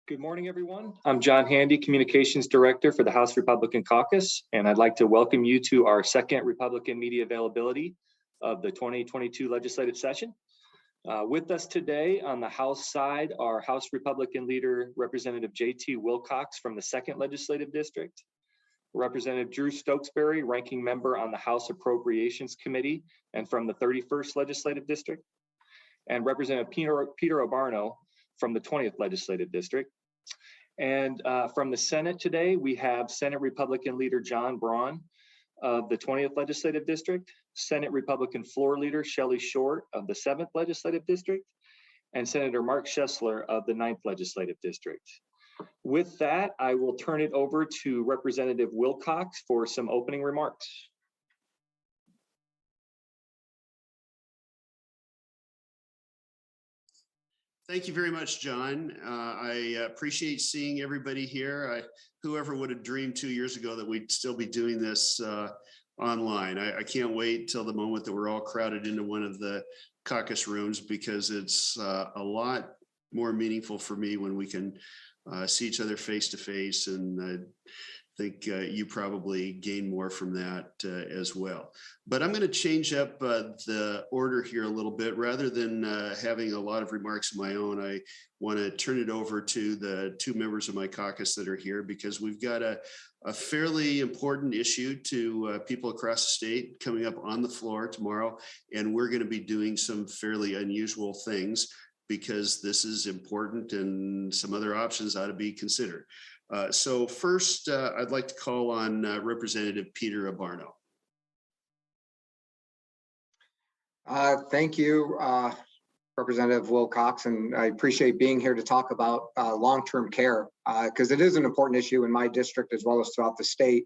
Good morning, everyone. I'm John Handy, Communications Director for the House Republican Caucus, and I'd like to welcome you to our second Republican media availability of the 2022 legislative session. With us today on the House side are House Republican Leader Representative J.T. Wilcox from the 2nd Legislative District, Representative Drew Stokesbury, Ranking Member on the House Appropriations Committee and from the 31st Legislative District, and Representative Peter Obarno from the 20th Legislative District. And from the Senate today, we have Senate Republican Leader John Braun of the 20th Legislative District, Senate Republican Floor Leader Shelley Short of the 7th Legislative District, and Senator Mark Schessler of the 9th Legislative District. With that, I will turn it over to Representative Wilcox for some opening remarks. Thank you very much, John. I appreciate seeing everybody here. Whoever would have dreamed 2 years ago that we'd still be doing this online. I can't wait till the moment that we're all crowded into one of the caucus rooms, because it's a lot more meaningful for me when we can see each other face to face, and I think you probably gain more from that as well. But I'm going to change up the order here a little bit. Rather than having a lot of remarks of my own, I want to turn it over to the two members of my caucus that are here, because we've got a fairly important issue to people across the state coming up on the floor tomorrow, and we're going to be doing some fairly unusual things because this is important and some other options ought to be considered. So first, I'd like to call on Representative Peter Obarno. Thank you, Representative Wilcox, and I appreciate being here to talk about long-term care, because it is an important issue in my district as well as throughout the state,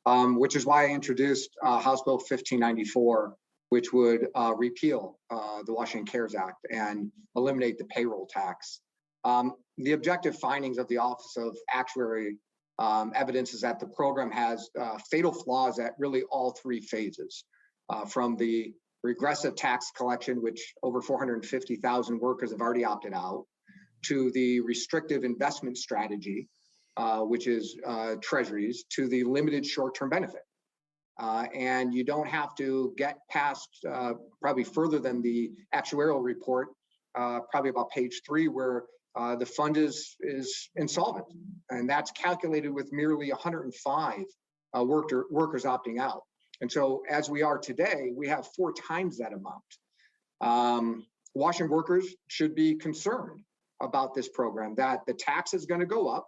which is why I introduced House Bill 1594, which would repeal the Washington CARES Act and eliminate the payroll tax. The objective findings of the Office of Actuary evidence is that the program has fatal flaws at really all three phases, from the regressive tax collection, which over 450,000 workers have already opted out, to the restrictive investment strategy, which is treasuries, to the limited short-term benefit. And you don't have to get past probably further than the actuarial report, probably about page 3, where the fund is insolvent, and that's calculated with merely 105 workers opting out. And so as we are today, we have 4 times that amount. Washington workers should be concerned about this program, that the tax is going to go up,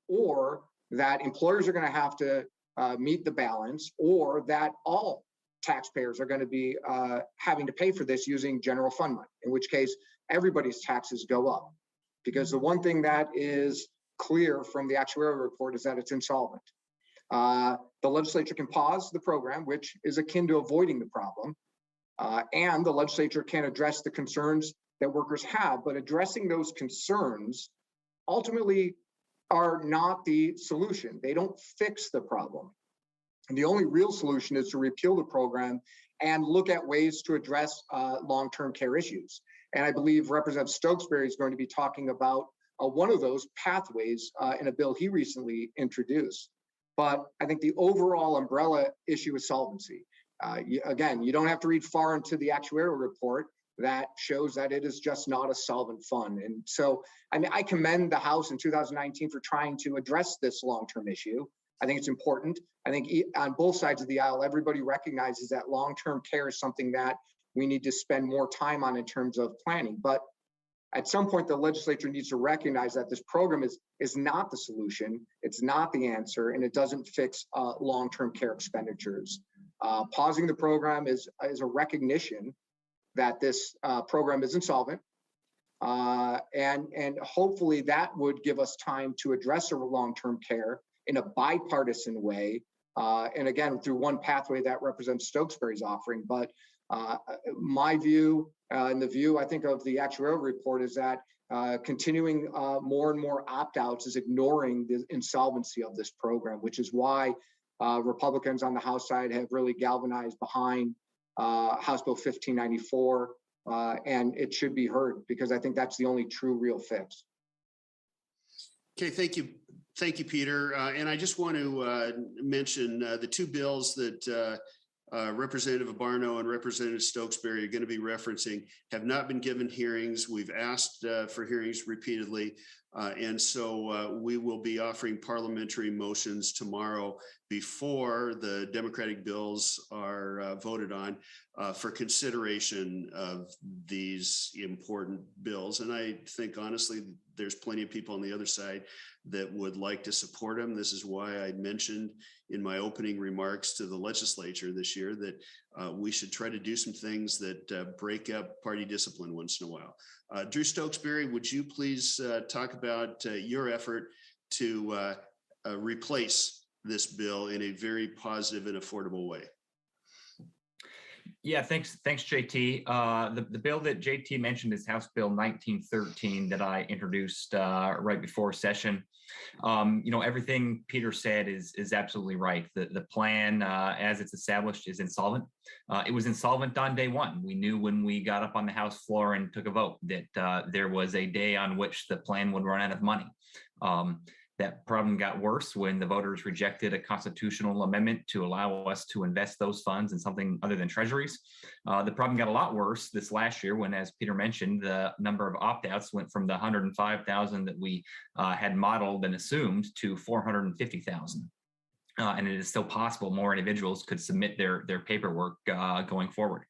or that employers are going to have to meet the balance, or that all taxpayers are going to be having to pay for this using general fund money, in which case everybody's taxes go up. Because the one thing that is clear from the actuarial report is that it's insolvent. The legislature can pause the program, which is akin to avoiding the problem, and the legislature can address the concerns that workers have, but addressing those concerns ultimately are not the solution. They don't fix the problem. And the only real solution is to repeal the program and look at ways to address long-term care issues. And I believe Representative Stokesbury is going to be talking about one of those pathways in a bill he recently introduced. But I think the overall umbrella issue is solvency. Again, you don't have to read far into the actuarial report that shows that it is just not a solvent fund. And so, I mean, I commend the House in 2019 for trying to address this long-term issue. I think it's important. I think on both sides of the aisle, everybody recognizes that long-term care is something that we need to spend more time on in terms of planning. But at some point, the legislature needs to recognize that this program is not the solution, it's not the answer, and it doesn't fix long-term care expenditures. Pausing the program is a recognition that this program is insolvent, and hopefully that would give us time to address our long-term care in a bipartisan way, and again, through one pathway that Representative Stokesbury is offering. But my view and the view, I think, of the actuarial report is that continuing more and more opt-outs is ignoring the insolvency of this program, which is why Republicans on the House side have really galvanized behind House Bill 1594, and it should be heard, because I think that's the only true real fix. Okay, thank you. Thank you, Peter. And I just want to mention the two bills that Representative Barno and Representative Stokesbury are going to be referencing have not been given hearings. We've asked for hearings repeatedly. And so we will be offering parliamentary motions tomorrow before the Democratic bills are voted on for consideration of these important bills. And I think, honestly, there's plenty of people on the other side that would like to support them. This is why I mentioned in my opening remarks to the legislature this year that we should try to do some things that break up party discipline once in a while. Drew Stokesbury, would you please talk about your effort to replace this bill in a very positive and affordable way? Yeah, thanks, JT. The bill that JT mentioned is House Bill 1913 that I introduced right before session. Everything Peter said is absolutely right. The plan, as it's established, is insolvent. It was insolvent on day one. We knew when we got up on the House floor and took a vote that there was a day on which the plan would run out of money. That problem got worse when the voters rejected a constitutional amendment to allow us to invest those funds in something other than treasuries. The problem got a lot worse this last year when, as Peter mentioned, the number of opt-outs went from the 105,000 that we had modeled and assumed to 450,000. And it is still possible more individuals could submit their paperwork going forward.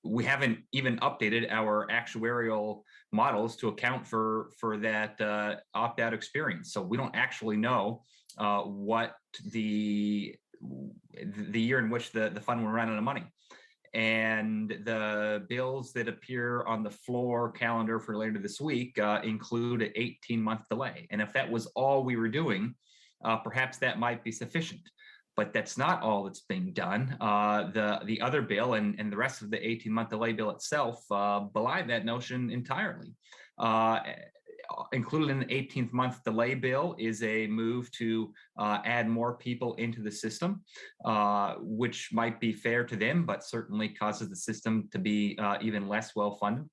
We haven't even updated our actuarial models to account for that opt-out experience. So we don't actually know what the year in which the fund will run out of money. And the bills that appear on the floor calendar for later this week include an 18-month delay. And if that was all we were doing, perhaps that might be sufficient. But that's not all that's being done. The other bill and the rest of the 18-month delay bill itself belie that notion entirely. Included in the 18th month delay bill is a move to add more people into the system, which might be fair to them, but certainly causes the system to be even less well funded.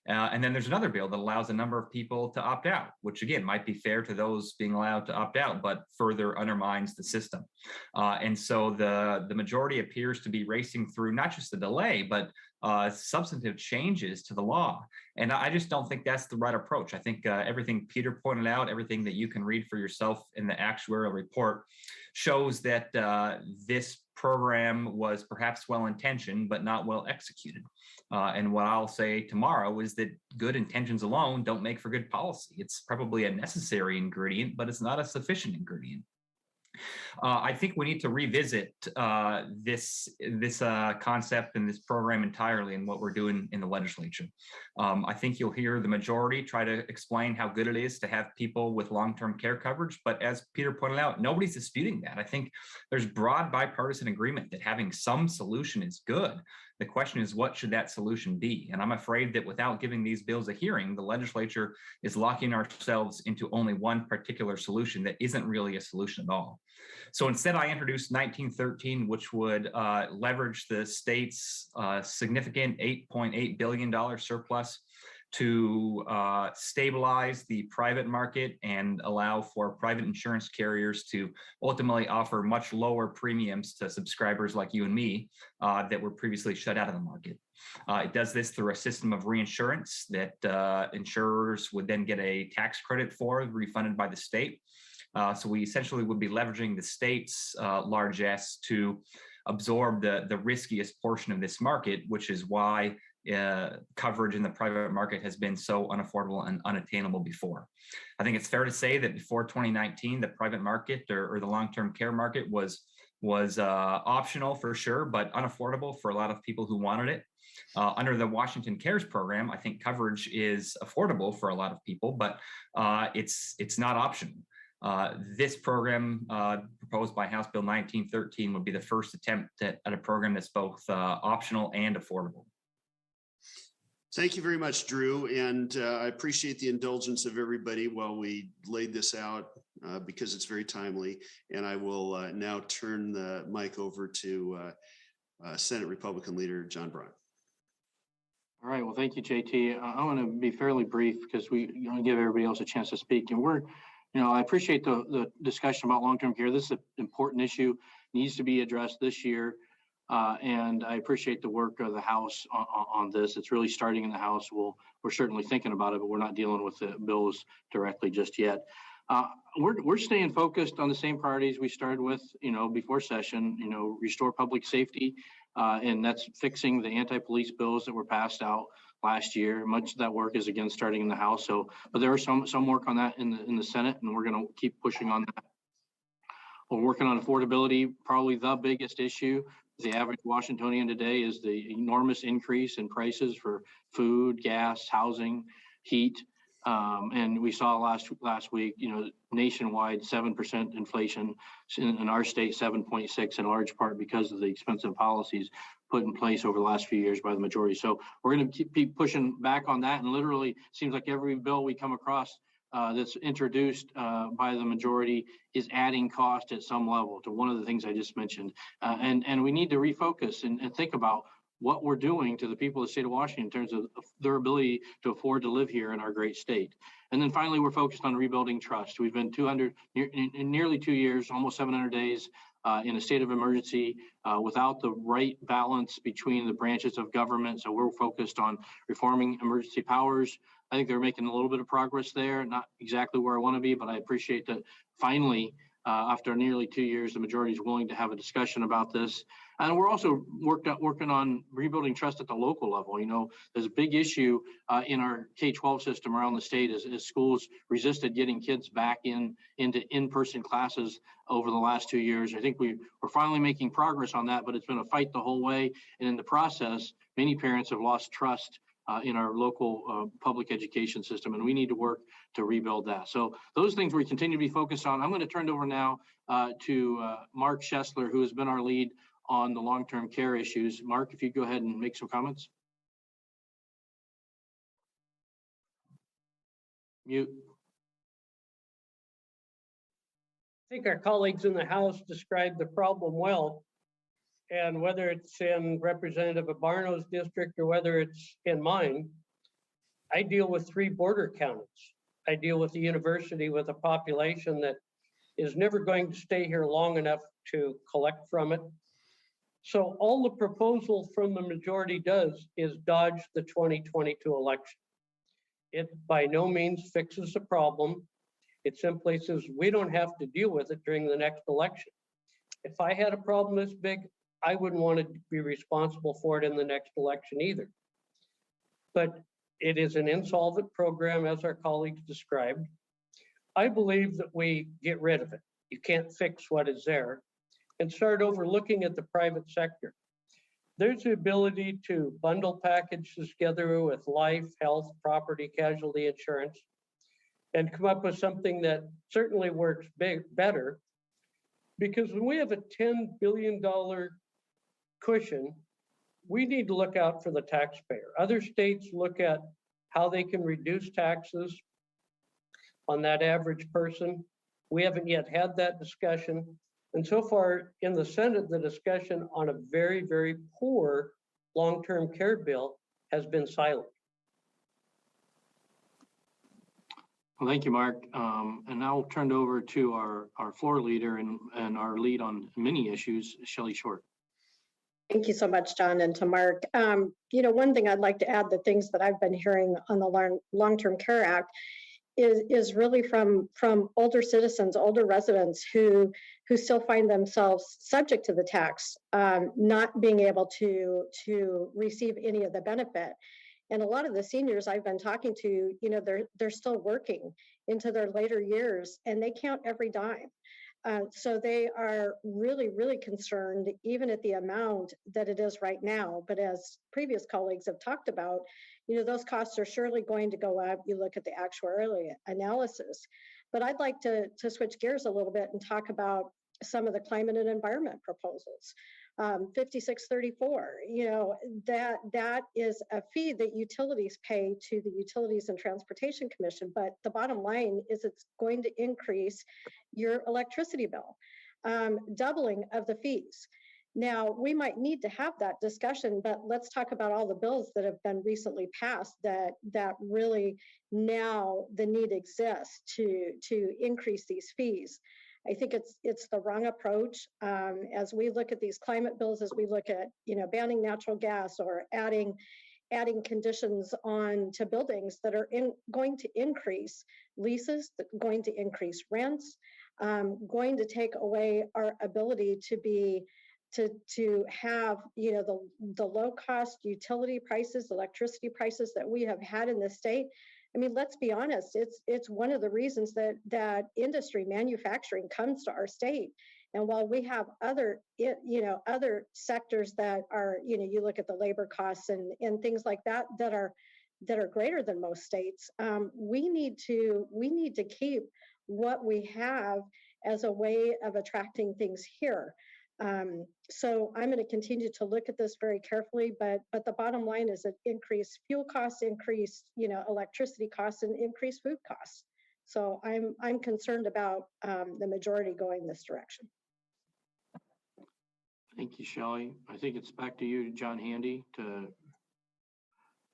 And then there's another bill that allows a number of people to opt out, which again might be fair to those being allowed to opt out, but further undermines the system. And so the majority appears to be racing through not just the delay, but substantive changes to the law. And I just don't think that's the right approach. I think everything Peter pointed out, everything that you can read for yourself in the actuarial report shows that this program was perhaps well-intentioned, but not well executed. And what I'll say tomorrow is that good intentions alone don't make for good policy. It's probably a necessary ingredient, but it's not a sufficient ingredient. I think we need to revisit this concept and this program entirely and what we're doing in the legislature. I think you'll hear the majority try to explain how good it is to have people with long-term care coverage, but as Peter pointed out, nobody's disputing that. I think there's broad bipartisan agreement that having some solution is good. The question is, what should that solution be? And I'm afraid that without giving these bills a hearing, the legislature is locking ourselves into only one particular solution that isn't really a solution at all. So instead, I introduced 1913, which would leverage the state's significant $8.8 billion surplus to stabilize the private market and allow for private insurance carriers to ultimately offer much lower premiums to subscribers like you and me that were previously shut out of the market. It does this through a system of reinsurance that insurers would then get a tax credit for, refunded by the state. So we essentially would be leveraging the state's largesse to absorb the riskiest portion of this market, which is why coverage in the private market has been so unaffordable and unattainable before. I think it's fair to say that before 2019, the private market or the long-term care market was optional for sure, but unaffordable for a lot of people who wanted it. Under the Washington Cares program, I think coverage is affordable for a lot of people, but it's not optional. This program proposed by House Bill 1913 would be the first attempt at a program that's both optional and affordable. Thank you very much, Drew. And I appreciate the indulgence of everybody while we laid this out because it's very timely. And I will now turn the mic over to Senate Republican leader John Braun. All right. Well, thank you, JT. I want to be fairly brief because we want to give everybody else a chance to speak. And I appreciate the discussion about long-term care. This is an important issue, needs to be addressed this year. And I appreciate the work of the House on this. It's really starting in the House. We're certainly thinking about it, but we're not dealing with the bills directly just yet. We're staying focused on the same priorities we started with, before session, restore public safety. And that's fixing the anti-police bills that were passed out last year. Much of that work is again starting in the House. But there are some work on that in the Senate, and we're going to keep pushing on that. We're working on affordability. Probably the biggest issue. The average Washingtonian today is the enormous increase in prices for food, gas, housing, heat. And we saw last week, nationwide 7% inflation, in our state 7.6, in large part because of the expensive policies put in place over the last few years by the majority. So we're going to keep pushing back on that. And literally seems like every bill we come across that's introduced by the majority is adding cost at some level to one of the things I just mentioned. And we need to refocus and think about what we're doing to the people of the state of Washington in terms of their ability to afford to live here in our great state. And then finally, we're focused on rebuilding trust. We've been nearly 2 years, almost 700 days in a state of emergency without the right balance between the branches of government. So we're focused on reforming emergency powers. I think they're making a little bit of progress there, not exactly where I want to be, but I appreciate that finally, after nearly 2 years, the majority is willing to have a discussion about this. And we're also working on rebuilding trust at the local level. There's a big issue in our K-12 system around the state as schools resisted getting kids back into in-person classes over the last 2 years. I think we're finally making progress on that, but it's been a fight the whole way. And in the process, many parents have lost trust in our local public education system, and we need to work to rebuild that. So those things we continue to be focused on. I'm going to turn it over now to Mark Schessler, who has been our lead on the long-term care issues. Mark, if you go ahead and make some comments. Mute. I think our colleagues in the House described the problem well. And whether it's in Representative Abarno's district or whether it's in mine, I deal with 3 border counties. I deal with the university with a population that is never going to stay here long enough to collect from it. So all the proposal from the majority does is dodge the 2022 election. It by no means fixes the problem. It simply says we don't have to deal with it during the next election. If I had a problem this big, I wouldn't want to be responsible for it in the next election either. But it is an insolvent program, as our colleagues described. I believe that we get rid of it. You can't fix what is there, and start over looking at the private sector. There's the ability to bundle packages together with life, health, property, casualty insurance, and come up with something that certainly works better. Because when we have a $10 billion cushion, we need to look out for the taxpayer. Other states look at how they can reduce taxes on that average person. We haven't yet had that discussion. And so far in the Senate, the discussion on a very, very poor long-term care bill has been silent. Well, thank you, Mark. And now I'll turn it over to our floor leader and our lead on many issues, Shelley Short. Thank you so much, John, and to Mark. One thing I'd like to add, the things that I've been hearing on the Long-Term Care Act is really from older citizens, older residents who still find themselves subject to the tax, not being able to receive any of the benefit. And a lot of the seniors I've been talking to, they're still working into their later years, and they count every dime. So they are really, really concerned, even at the amount that it is right now. But as previous colleagues have talked about, those costs are surely going to go up. You look at the actuarial analysis. But I'd like to switch gears a little bit and talk about some of the climate and environment proposals. 5634, that is a fee that utilities pay to the Utilities and Transportation Commission, but the bottom line is it's going to increase your electricity bill, doubling of the fees. Now, we might need to have that discussion, but let's talk about all the bills that have been recently passed that really now the need exists to increase these fees. I think it's the wrong approach. As we look at these climate bills, as we look at, banning natural gas or adding conditions on to buildings that are going to increase leases, going to increase rents, going to take away our ability to have the low cost utility prices, electricity prices that we have had in the state. I mean, let's be honest, it's one of the reasons that industry manufacturing comes to our state. And while we have other sectors that are, you look at the labor costs and things like that are greater than most states, we need to keep what we have as a way of attracting things here. So I'm going to continue to look at this very carefully, but the bottom line is that increased fuel costs, increased, electricity costs, and increased food costs. So I'm concerned about the majority going this direction. Thank you, Shelley. I think it's back to you, John Handy, to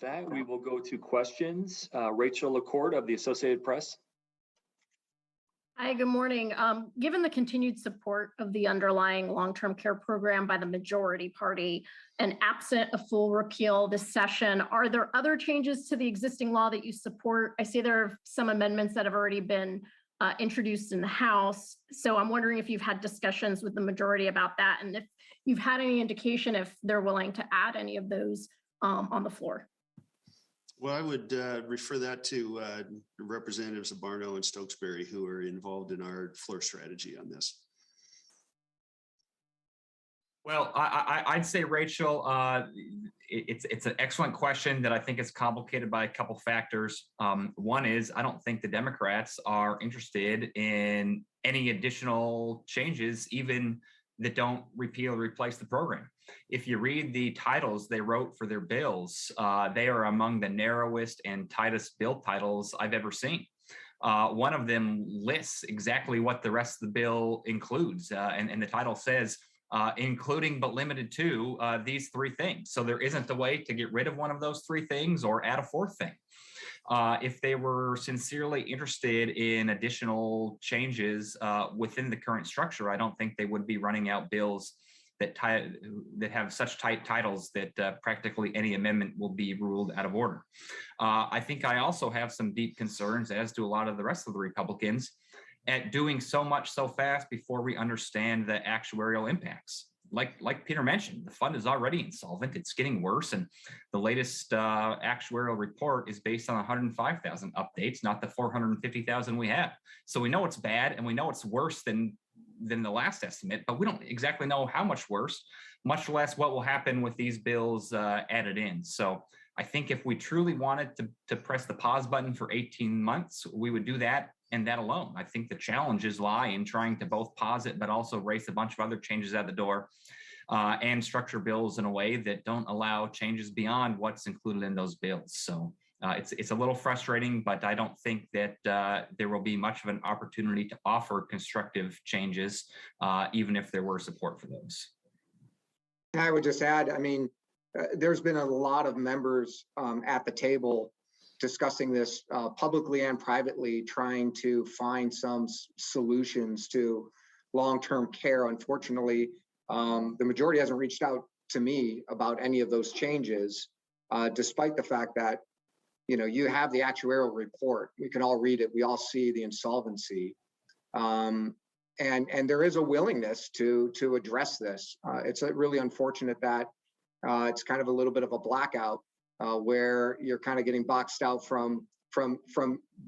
that. We will go to questions. Rachel LaCourte of the Associated Press. Hi, good morning. Given the continued support of the underlying long-term care program by the majority party and absent a full repeal this session, are there other changes to the existing law that you support? I see there are some amendments that have already been introduced in the House. So I'm wondering if you've had discussions with the majority about that and if you've had any indication if they're willing to add any of those on the floor. Well, I would refer that to Representatives of Barno and Stokesbury, who are involved in our floor strategy on this. Well, I'd say, Rachel, it's an excellent question that I think is complicated by a couple factors. One is I don't think the Democrats are interested in any additional changes, even that don't repeal or replace the program. If you read the titles they wrote for their bills, they are among the narrowest and tightest bill titles I've ever seen. One of them lists exactly what the rest of the bill includes, and the title says, including but limited to these three things. So there isn't a way to get rid of one of those three things or add a fourth thing. If they were sincerely interested in additional changes within the current structure, I don't think they would be running out bills that have such tight titles that practically any amendment will be ruled out of order. I think I also have some deep concerns, as do a lot of the rest of the Republicans, at doing so much so fast before we understand the actuarial impacts. Like Peter mentioned, the fund is already insolvent. It's getting worse. And the latest actuarial report is based on 105,000 updates, not the 450,000 we have. So we know it's bad and we know it's worse than the last estimate, but we don't exactly know how much worse, much less what will happen with these bills added in. So I think if we truly wanted to press the pause button for 18 months, we would do that and that alone. I think the challenges lie in trying to both pause it, but also race a bunch of other changes out the door and structure bills in a way that don't allow changes beyond what's included in those bills. So it's a little frustrating, but I don't think that there will be much of an opportunity to offer constructive changes, even if there were support for those. I would just add, I mean, there's been a lot of members at the table discussing this publicly and privately, trying to find some solutions to long-term care. Unfortunately, the majority hasn't reached out to me about any of those changes, despite the fact that, you have the actuarial report. We can all read it. We all see the insolvency. And there is a willingness to address this. It's really unfortunate that it's kind of a little bit of a blackout where you're kind of getting boxed out from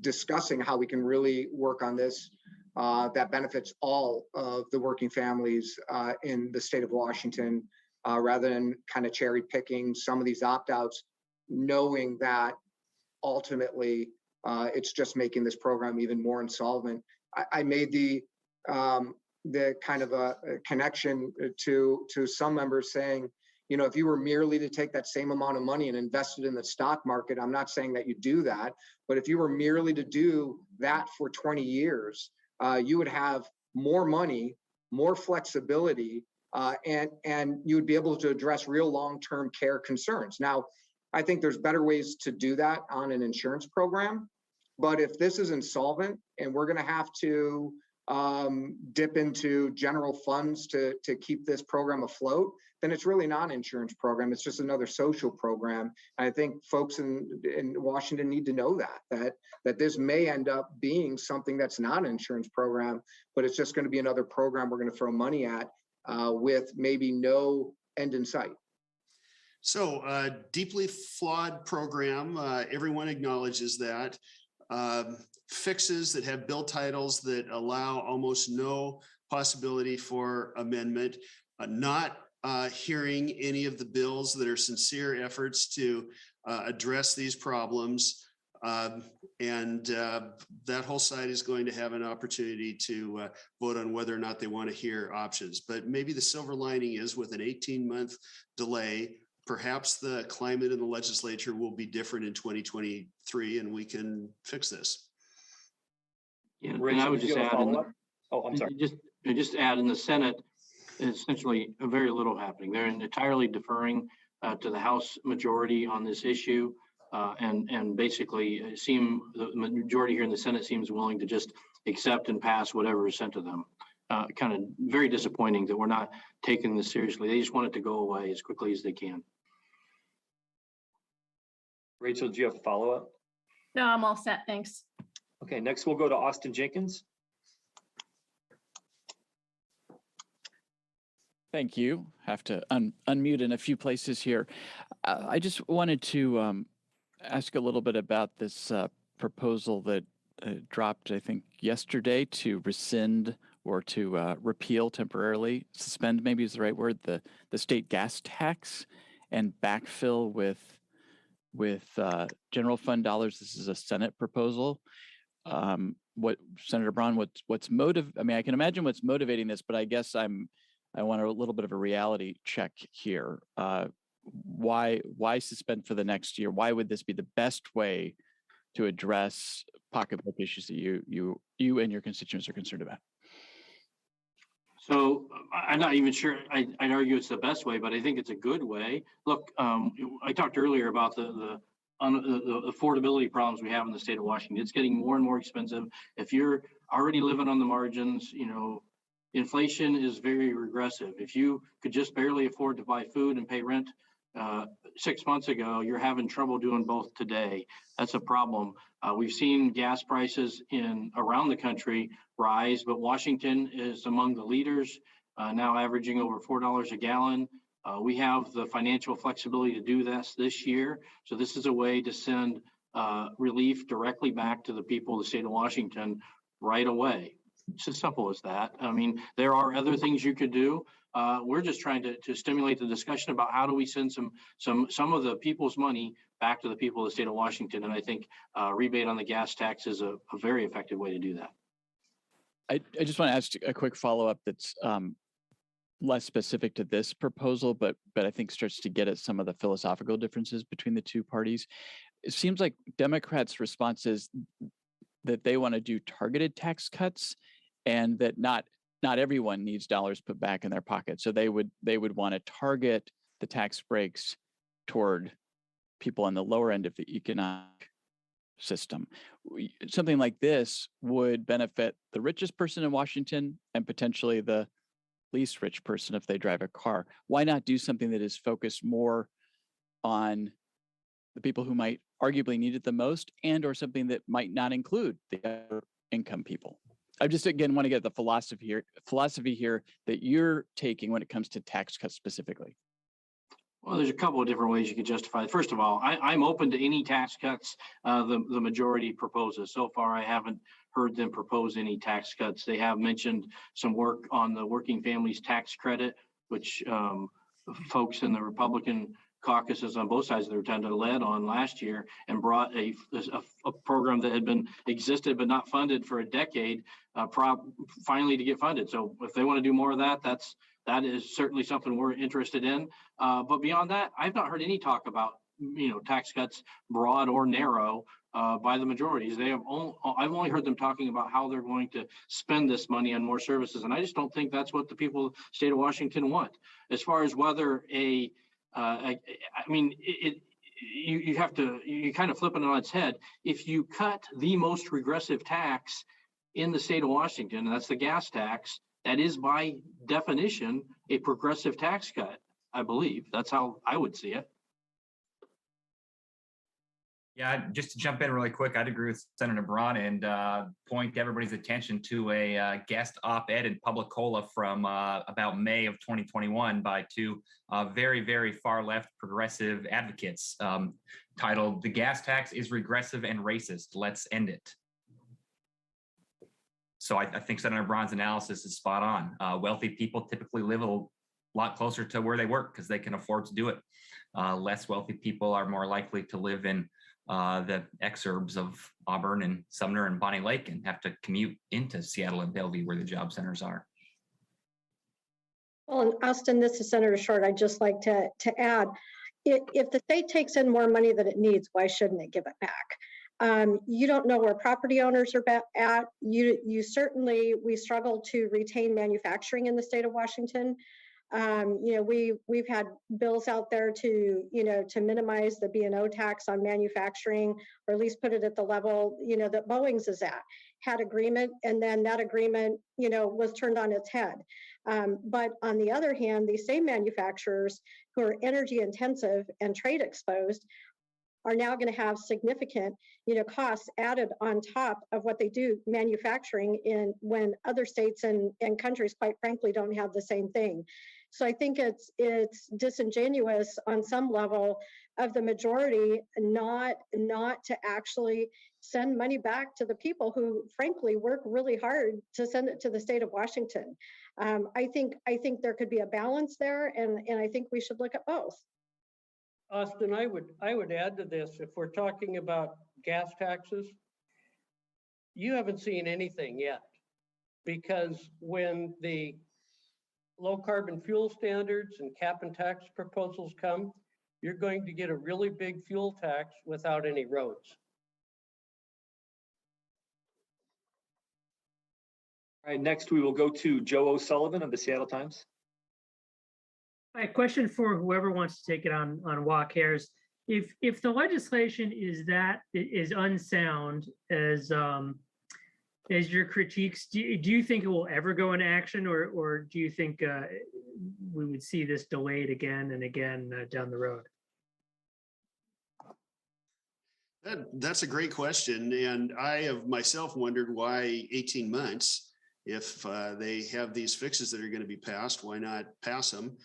discussing how we can really work on this that benefits all of the working families in the state of Washington, rather than kind of cherry picking some of these opt-outs, knowing that ultimately it's just making this program even more insolvent. I made the kind of a connection to some members saying, if you were merely to take that same amount of money and invest it in the stock market, I'm not saying that you do that, but if you were merely to do that for 20 years, you would have more money, more flexibility, and you would be able to address real long-term care concerns. Now, I think there's better ways to do that on an insurance program, but if this is insolvent and we're going to have to dip into general funds to keep this program afloat, then it's really not an insurance program. It's just another social program. And I think folks in Washington need to know that this may end up being something that's not an insurance program, but it's just going to be another program we're going to throw money at with maybe no end in sight. So deeply flawed program. Everyone acknowledges that. Fixes that have bill titles that allow almost no possibility for amendment, not hearing any of the bills that are sincere efforts to address these problems. And that whole side is going to have an opportunity to vote on whether or not they want to hear options. But maybe the silver lining is with an 18-month delay, perhaps the climate in the legislature will be different in 2023 and we can fix this. Yeah, and Rachel, I would did just you have a add, follow-up? Oh, I'm sorry. just add in the Senate, essentially very little happening. They're entirely deferring to the House majority on this issue. And basically the majority here in the Senate seems willing to just accept and pass whatever is sent to them. Kind of very disappointing that we're not taking this seriously. They just want it to go away as quickly as they can. Rachel, do you have a follow-up? No, I'm all set. Thanks. Okay, next we'll go to Austin Jenkins. Thank you. Have to unmute in a few places here. I just wanted to ask a little bit about this proposal that dropped, I think, yesterday to rescind or to repeal temporarily, suspend maybe is the right word, the state gas tax and backfill with general fund dollars. This is a Senate proposal. What Senator Braun, I mean, I can imagine what's motivating this, but I guess I want a little bit of a reality check here. Why suspend for the next year? Why would this be the best way to address pocketbook issues that you and your constituents are concerned about? So I'm not even sure I'd argue it's the best way, but I think it's a good way. Look, I talked earlier about the affordability problems we have in the state of Washington. It's getting more and more expensive. If you're already living on the margins, inflation is very regressive. If you could just barely afford to buy food and pay rent 6 months ago, you're having trouble doing both today. That's a problem. We've seen gas prices around the country rise, but Washington is among the leaders, now averaging over $4 a gallon. We have the financial flexibility to do this year. So this is a way to send relief directly back to the people of the state of Washington right away. It's as simple as that. I mean, there are other things you could do. We're just trying to stimulate the discussion about how do we send some of the people's money back to the people of the state of Washington. And I think rebate on the gas tax is a very effective way to do that. I just want to ask a quick follow-up that's less specific to this proposal, but I think starts to get at some of the philosophical differences between the two parties. It seems like Democrats' response is that they want to do targeted tax cuts and that not everyone needs dollars put back in their pocket. So they would want to target the tax breaks toward people on the lower end of the economic system. Something like this would benefit the richest person in Washington and potentially the least rich person if they drive a car. Why not do something that is focused more on the people who might arguably need it the most, and or something that might not include the other income people? I just, again, want to get the philosophy here that you're taking when it comes to tax cuts specifically. Well, there's a couple of different ways you could justify it. First of all, I'm open to any tax cuts the majority proposes. So far, I haven't heard them propose any tax cuts. They have mentioned some work on the working families tax credit, which folks in the Republican caucuses on both sides of the rotunda led on last year and brought a program that had been existed but not funded for a decade finally to get funded. So if they want to do more of that is certainly something we're interested in. But beyond that, I've not heard any talk about tax cuts, broad or narrow, by the majorities. I've only heard them talking about how they're going to spend this money on more services. And I just don't think that's what the people of the state of Washington want. As far as whether you kind of flip it on its head. If you cut the most regressive tax in the state of Washington, and that's the gas tax, that is by definition a progressive tax cut, I believe. That's how I would see it. Yeah, just to jump in really quick, I'd agree with Senator Braun and point everybody's attention to a guest op-ed in Public Cola from about May of 2021 by two very, very far left progressive advocates titled "The Gas Tax is Regressive and Racist. Let's End It." So I think Senator Braun's analysis is spot on. Wealthy people typically live a lot closer to where they work because they can afford to do it. Less wealthy people are more likely to live in the exurbs of Auburn and Sumner and Bonnie Lake and have to commute into Seattle and Bellevue where the job centers are. Well, and Austin, this is Senator Short. I'd just like to add, if the state takes in more money than it needs, why shouldn't it give it back? You don't know where property owners are at. We struggle to retain manufacturing in the state of Washington. We've had bills out there to minimize the B&O tax on manufacturing, or at least put it at the level, that Boeing's is at. Had agreement, and then that agreement, was turned on its head. But on the other hand, these same manufacturers who are energy intensive and trade exposed are now going to have significant, costs added on top of what they do manufacturing in, when other states and countries, quite frankly, don't have the same thing. So I think it's disingenuous on some level of the majority not to actually send money back to the people who, frankly, work really hard to send it to the state of Washington. I think there could be a balance there, and I think we should look at both. Austin, I would add to this, if we're talking about gas taxes, you haven't seen anything yet, because when the low carbon fuel standards and cap and tax proposals come, you're going to get a really big fuel tax without any roads. All right, next we will go to Joe O'Sullivan of the Seattle Times. A question for whoever wants to take it on walk hairs. If the legislation is unsound as your critiques, do you think it will ever go into action, or do you think we would see this delayed again and again down the road? That's a great question, and I have myself wondered why 18 months. If they have these fixes that are going to be passed, why not pass them?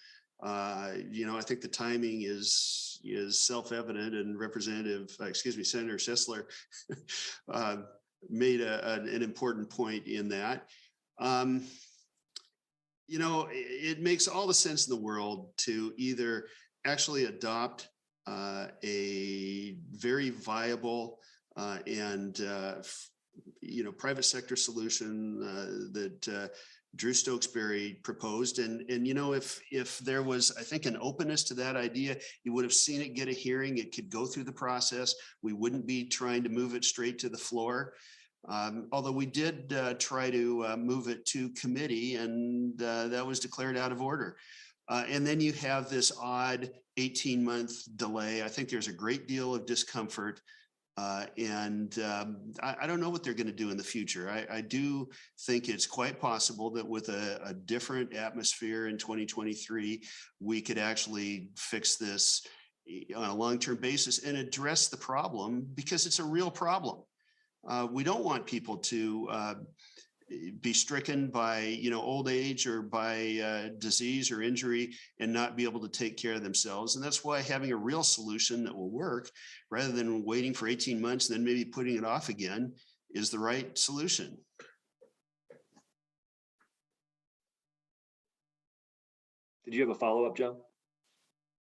I think the timing is self-evident, and Senator Sessler made an important point in that. It makes all the sense in the world to either actually adopt a very viable and private sector solution that Drew Stokesbury proposed. And if there was, I think, an openness to that idea, you would have seen it get a hearing. It could go through the process. We wouldn't be trying to move it straight to the floor. Although we did try to move it to committee, and that was declared out of order. And then you have this odd 18-month delay. I think there's a great deal of discomfort. And I don't know what they're going to do in the future. I do think it's quite possible that with a different atmosphere in 2023, we could actually fix this on a long-term basis and address the problem, because it's a real problem. We don't want people to be stricken by old age or by disease or injury and not be able to take care of themselves. And that's why having a real solution that will work, rather than waiting for 18 months and then maybe putting it off again, is the right solution. Did you have a follow-up, Joe?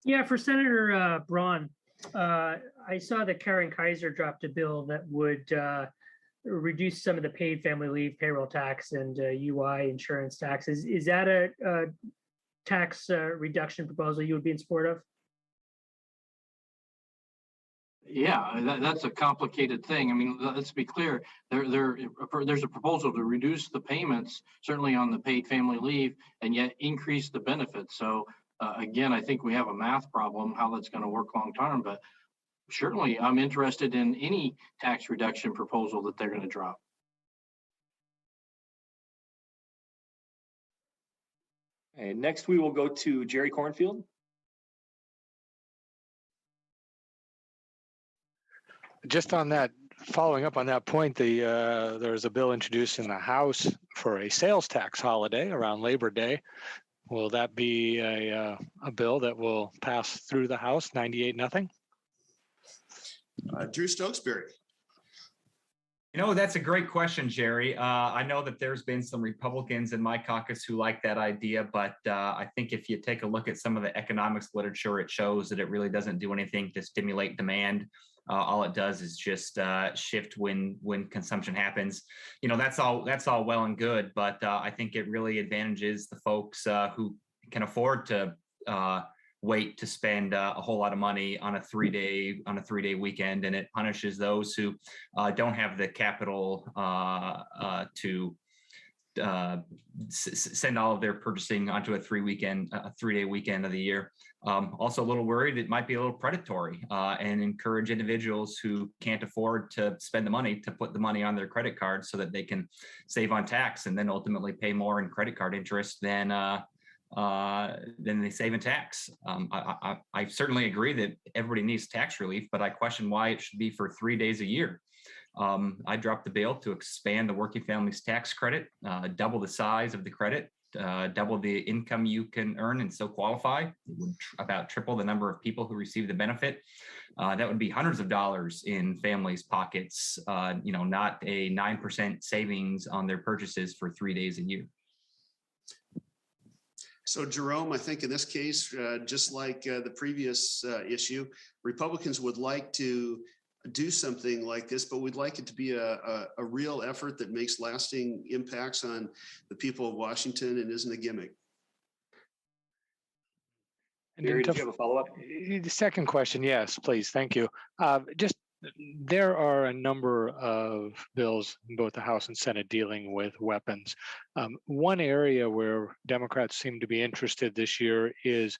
Yeah, for Senator Braun, I saw that Karen Kaiser dropped a bill that would reduce some of the paid family leave, payroll tax, and UI insurance taxes. Is that a tax reduction proposal you would be in support of? Yeah, that's a complicated thing. I mean, let's be clear. There's a proposal to reduce the payments, certainly on the paid family leave, and yet increase the benefits. So again, I think we have a math problem, how that's going to work long term. But certainly, I'm interested in any tax reduction proposal that they're going to drop. And next, we will go to Jerry Cornfield. Just on that, following up on that point, there's a bill introduced in the House for a sales tax holiday around Labor Day. Will that be a bill that will pass through the House 98-0? Drew Stokesbury. You know, that's a great question, Jerry. I know that there's been some Republicans in my caucus who like that idea, but I think if you take a look at some of the economics literature, it shows that it really doesn't do anything to stimulate demand. All it does is just shift when consumption happens. You know, that's all well and good, but I think it really advantages the folks who can afford to wait to spend a whole lot of money on a three-day weekend, and it punishes those who don't have the capital to send all of their purchasing onto a three-day weekend of the year. Also a little worried it might be a little predatory and encourage individuals who can't afford to spend the money to put the money on their credit card so that they can save on tax and then ultimately pay more in credit card interest than they save in tax. I certainly agree that everybody needs tax relief, but I question why it should be for 3 days a year. I dropped the bill to expand the working family's tax credit, double the size of the credit, double the income you can earn and still qualify. It would about triple the number of people who receive the benefit. That would be hundreds of dollars in families' pockets, not a 9% savings on their purchases for 3 days a year. So Jerome, I think in this case, just like the previous issue, Republicans would like to do something like this, but we'd like it to be a real effort that makes lasting impacts on the people of Washington and isn't a gimmick. Jerry, did you have a follow-up? The second question, yes, please, thank you. There are a number of bills in both the House and Senate dealing with weapons. One area where Democrats seem to be interested this year is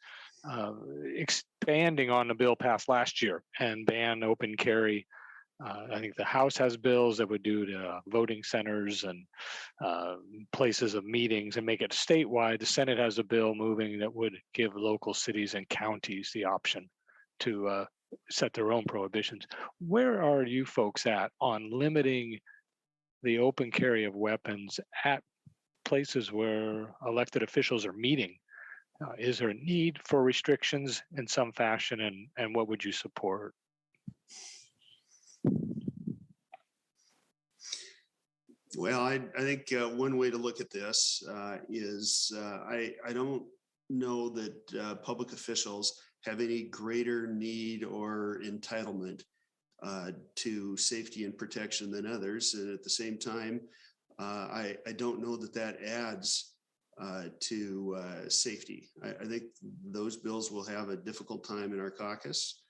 expanding on the bill passed last year and ban open carry. I think the House has bills that would do to voting centers and places of meetings and make it statewide. The Senate has a bill moving that would give local cities and counties the option to set their own prohibitions. Where are you folks at on limiting the open carry of weapons at places where elected officials are meeting? Is there a need for restrictions in some fashion, and what would you support? Well, I think one way to look at this is I don't know that public officials have any greater need or entitlement to safety and protection than others. And at the same time, I don't know that that adds to safety. I think those bills will have a difficult time in our caucus,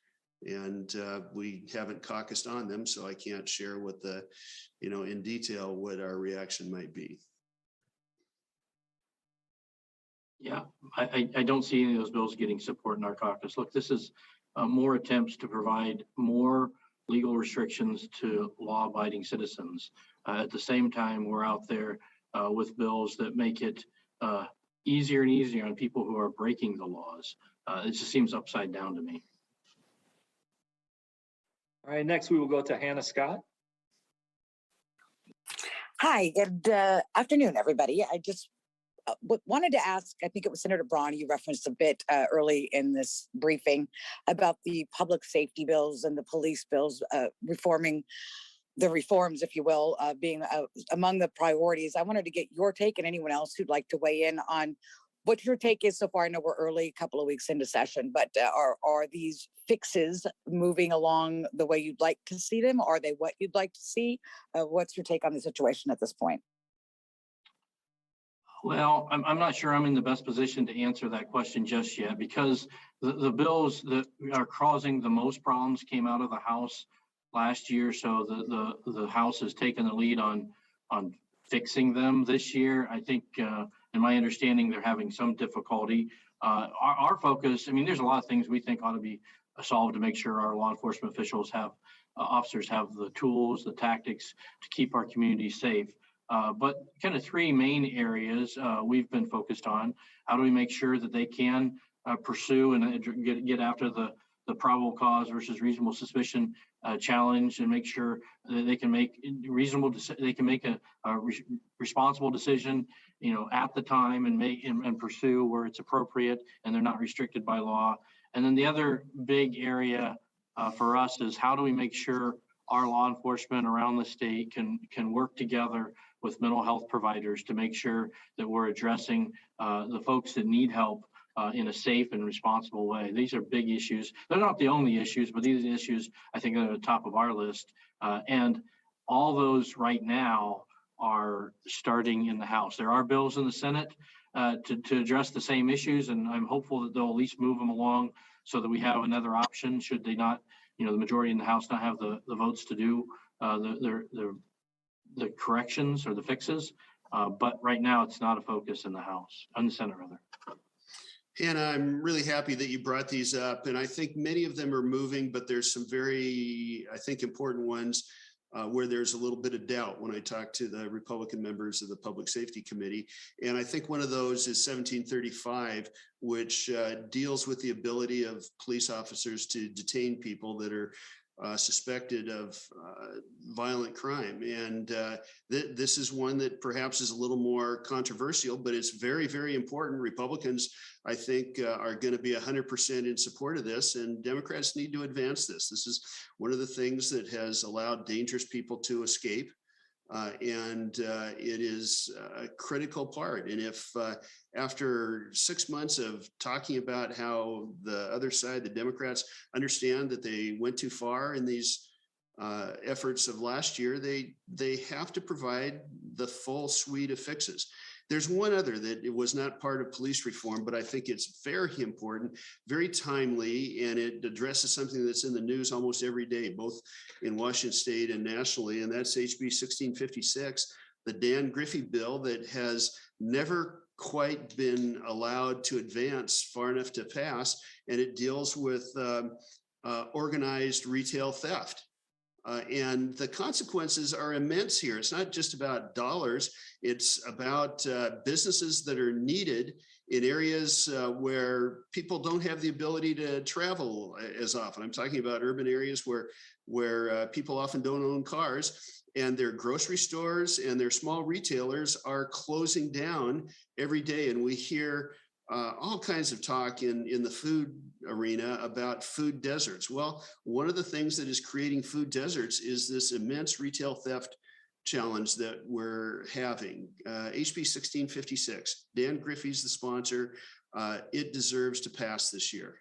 and we haven't caucused on them, so I can't share what in detail what our reaction might be. Yeah, I don't see any of those bills getting support in our caucus. Look, this is more attempts to provide more legal restrictions to law-abiding citizens. At the same time, we're out there with bills that make it easier and easier on people who are breaking the laws. It just seems upside down to me. All right, next we will go to Hanna Scott. Hi, good afternoon, everybody. I just wanted to ask, I think it was Senator Braun, you referenced a bit early in this briefing about the public safety bills and the police bills, reforming the reforms, if you will, being among the priorities. I wanted to get your take and anyone else who'd like to weigh in on what your take is so far. I know we're early, a couple of weeks into session, but are these fixes moving along the way you'd like to see them? Are they what you'd like to see? What's your take on the situation at this point? Well, I'm not sure I'm in the best position to answer that question just yet, because the bills that are causing the most problems came out of the House last year. So the House has taken the lead on fixing them this year. I think, in my understanding, they're having some difficulty. Our focus, I mean, there's a lot of things we think ought to be solved to make sure our law enforcement officials have, officers have the tools, the tactics to keep our community safe. But kind of three main areas we've been focused on. How do we make sure that they can pursue and get after the probable cause versus reasonable suspicion challenge, and make sure that they can make a responsible decision, you know, at the time, and make and pursue where it's appropriate and they're not restricted by law. And then the other big area for us is how do we make sure our law enforcement around the state can work together with mental health providers to make sure that we're addressing the folks that need help in a safe and responsible way. These are big issues. They're not the only issues, but these issues I think are at the top of our list. And all those right now are starting in the House. There are bills in the Senate to address the same issues, and I'm hopeful that they'll at least move them along so that we have another option should they not, you know, the majority in the House not have the votes to do the corrections or the fixes. But right now it's not a focus in the House, in the Senate rather. Hanna, I'm really happy that you brought these up, and I think many of them are moving, but there's some very, I think, important ones where there's a little bit of doubt when I talk to the Republican members of the Public Safety Committee. And I think one of those is 1735, which deals with the ability of police officers to detain people that are suspected of violent crime. And this is one that perhaps is a little more controversial, but it's very, very important. Republicans, I think, are going to be 100% in support of this, and Democrats need to advance this. This is one of the things that has allowed dangerous people to escape. And it is a critical part. And if after 6 months of talking about how the other side, the Democrats, understand that they went too far in these efforts of last year, they have to provide the full suite of fixes. There's one other that it was not part of police reform, but I think it's very important, very timely, and it addresses something that's in the news almost every day, both in Washington State and nationally, and that's HB 1656, the Dan Griffey bill that has never quite been allowed to advance far enough to pass, and it deals with organized retail theft. And the consequences are immense here. It's not just about dollars. It's about businesses that are needed in areas where people don't have the ability to travel as often. I'm talking about urban areas where people often don't own cars, and their grocery stores and their small retailers are closing down every day. And we hear all kinds of talk in the food arena about food deserts. Well, one of the things that is creating food deserts is this immense retail theft challenge that we're having. HB 1656, Dan Griffey's the sponsor. It deserves to pass this year.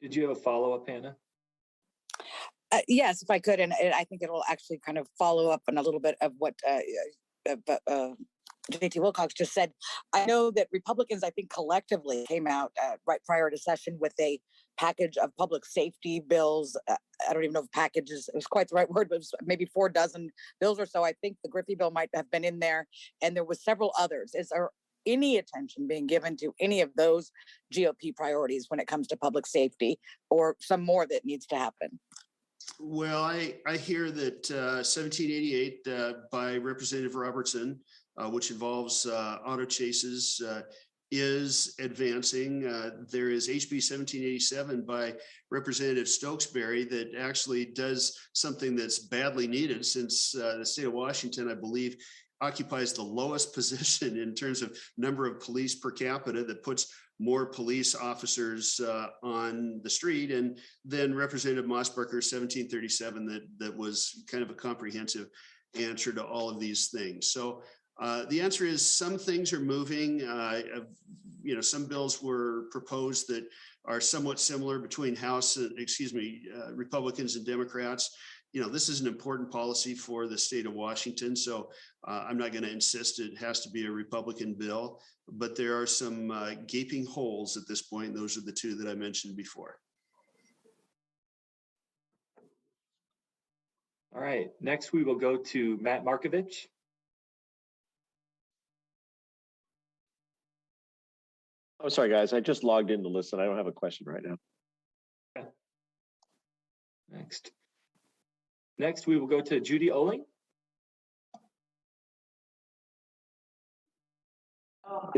Did you have a follow-up, Hanna? Yes, if I could, and I think it will actually kind of follow up on a little bit of what JT Wilcox just said. I know that Republicans, I think collectively came out right prior to session with a package of public safety bills. I don't even know if package is quite the right word, but it was maybe 4 dozen bills or so. I think the Griffey bill might have been in there, and there was several others. Is there any attention being given to any of those GOP priorities when it comes to public safety, or some more that needs to happen? Well, I hear that 1788 by Representative Robertson, which involves auto chases, is advancing. There is HB 1787 by Representative Stokesbury that actually does something that's badly needed, since the state of Washington, I believe, occupies the lowest position in terms of number of police per capita, that puts more police officers on the street. And then Representative Mossberger's 1737 that was kind of a comprehensive answer to all of these things. So the answer is some things are moving. Some bills were proposed that are somewhat similar between Republicans and Democrats. This is an important policy for the state of Washington. So I'm not going to insist it has to be a Republican bill, but there are some gaping holes at this point. And those are the two that I mentioned before. All right, next we will go to Matt Markovich. Oh, sorry, guys. I just logged in to listen. I don't have a question right now. Okay. Next, we will go to Judy Oling.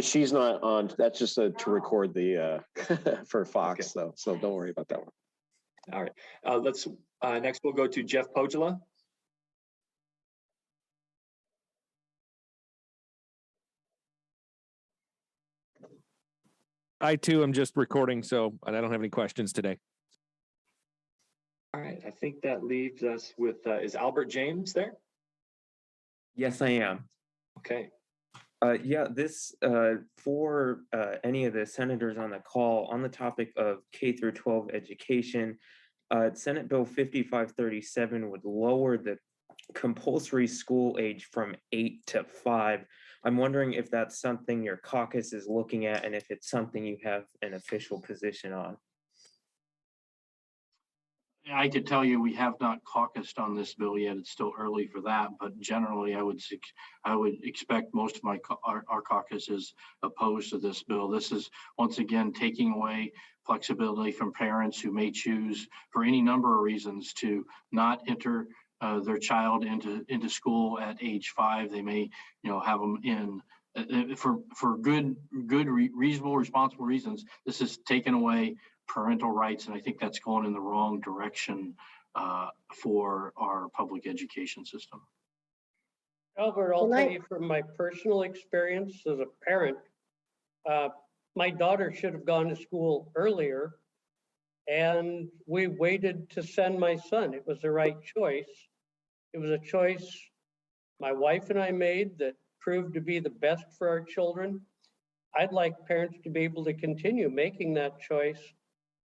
She's not on. That's just to record the for Fox, though. So don't worry about that one. All right. Next we'll go to Jeff Pogela. I too am just recording, so I don't have any questions today. All right. I think that leaves us with is Albert James there? Yes, I am. Okay. Yeah, this for any of the senators on the call on the topic of K through 12 education, Senate Bill 5537 would lower the compulsory school age from 8 to 5. I'm wondering if that's something your caucus is looking at and if it's something you have an official position on. I could tell you we have not caucused on this bill yet. It's still early for that, but generally I would expect most of our caucus is opposed to this bill. This is once again taking away flexibility from parents who may choose for any number of reasons to not enter their child into school at age 5. They may, have them in for good, reasonable, responsible reasons. This is taken away parental rights, and I think that's going in the wrong direction for our public education system. Albert, I'll tell you from my personal experience as a parent, my daughter should have gone to school earlier, and we waited to send my son. It was the right choice. It was a choice my wife and I made that proved to be the best for our children. I'd like parents to be able to continue making that choice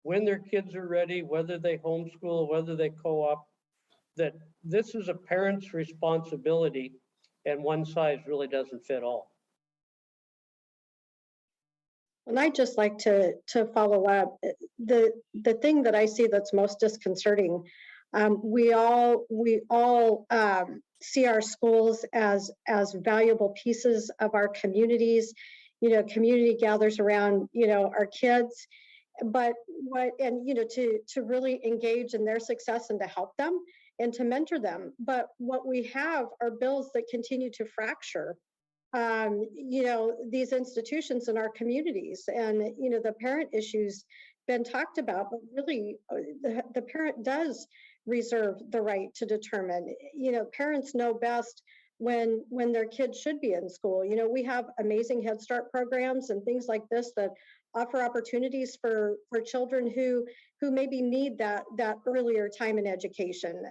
when their kids are ready, whether they homeschool, whether they co-op, that this is a parent's responsibility and one size really doesn't fit all. And I'd just like to follow up. The thing that I see that's most disconcerting, we all see our schools as valuable pieces of our communities. Community gathers around, our kids. But to really engage in their success and to help them and to mentor them. But what we have are bills that continue to fracture, these institutions in our communities. And, the parent issue's been talked about, but really the parent does reserve the right to determine. Parents know best when their kids should be in school. We have amazing Head Start programs and things like this that offer opportunities for children who maybe need that earlier time in education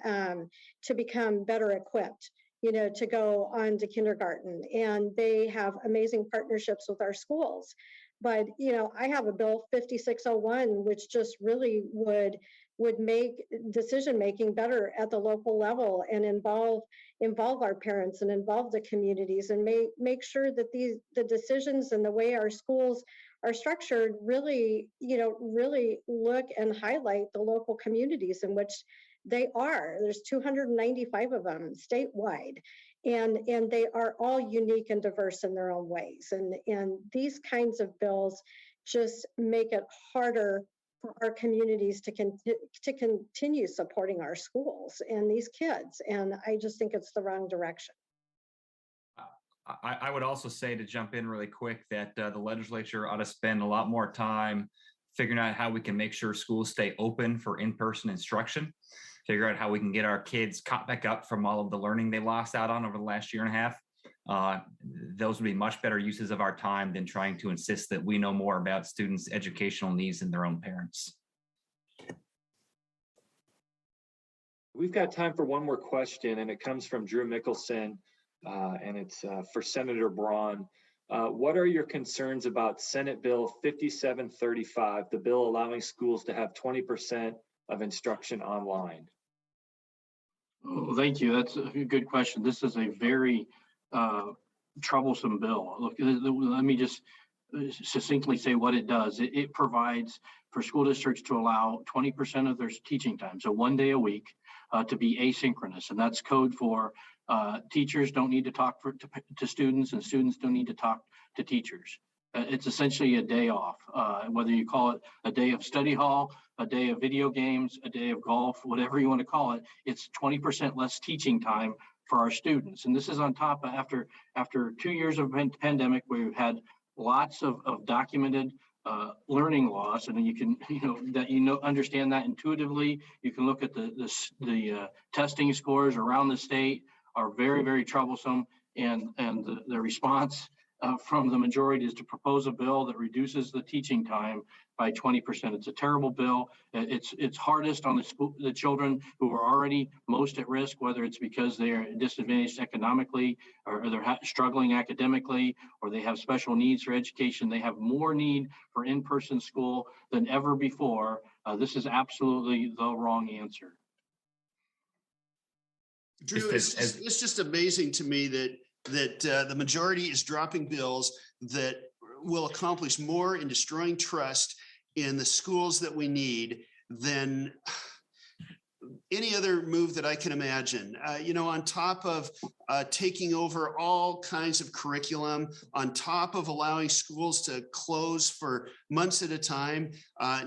to become better equipped, to go on to kindergarten. And they have amazing partnerships with our schools. But, I have a bill 5601, which just really would make decision-making better at the local level and involve our parents and involve the communities and make sure that the decisions and the way our schools are structured really look and highlight the local communities in which they are. There's 295 of them statewide, and they are all unique and diverse in their own ways. And these kinds of bills just make it harder for our communities to continue supporting our schools and these kids. And I just think it's the wrong direction. I would also say, to jump in really quick, that the legislature ought to spend a lot more time figuring out how we can make sure schools stay open for in-person instruction, figure out how we can get our kids caught back up from all of the learning they lost out on over the last year and a half. Those would be much better uses of our time than trying to insist that we know more about students' educational needs than their own parents. We've got time for one more question, and it comes from Drew Mickelson, and it's for Senator Braun. What are your concerns about Senate Bill 5735, the bill allowing schools to have 20% of instruction online? Oh, thank you. That's a good question. This is a very troublesome bill. Look, let me just succinctly say what it does. It provides for school districts to allow 20% of their teaching time, so 1 day a week, to be asynchronous. And that's code for teachers don't need to talk to students, and students don't need to talk to teachers. It's essentially a day off, whether you call it a day of study hall, a day of video games, a day of golf, whatever you want to call it. It's 20% less teaching time for our students. And this is on top of after 2 years of pandemic, we've had lots of documented learning loss, and you can understand that intuitively. You can look at the testing scores around the state are very, very troublesome, and the response from the majority is to propose a bill that reduces the teaching time by 20%. It's a terrible bill. It's hardest on the children who are already most at risk, whether it's because they are disadvantaged economically, or they're struggling academically, or they have special needs for education. They have more need for in-person school than ever before. This is absolutely the wrong answer. Drew, it's just amazing to me that the majority is dropping bills that will accomplish more in destroying trust in the schools that we need than any other move that I can imagine. On top of taking over all kinds of curriculum, on top of allowing schools to close for months at a time,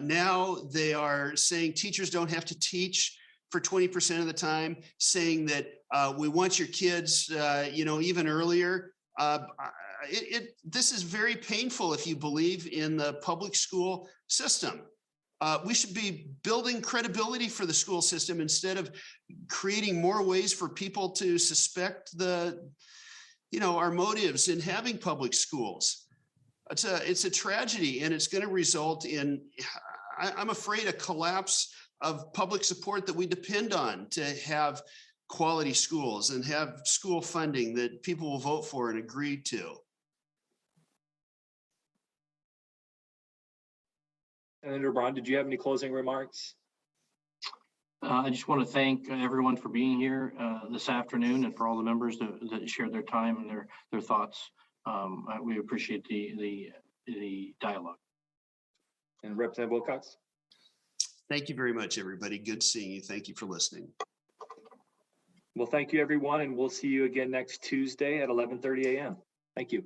now they are saying teachers don't have to teach for 20% of the time, saying that we want your kids, even earlier. This is very painful if you believe in the public school system. We should be building credibility for the school system instead of creating more ways for people to suspect our motives in having public schools. It's a tragedy, and it's going to result in, I'm afraid, a collapse of public support that we depend on to have quality schools and have school funding that people will vote for and agree to. Senator Braun, did you have any closing remarks? I just want to thank everyone for being here this afternoon, and for all the members that shared their time and their thoughts. We appreciate the dialogue. And Representative Wilcox? Thank you very much, everybody. Good seeing you. Thank you for listening. Well, thank you, everyone, and we'll see you again next Tuesday at 11:30 a.m. Thank you.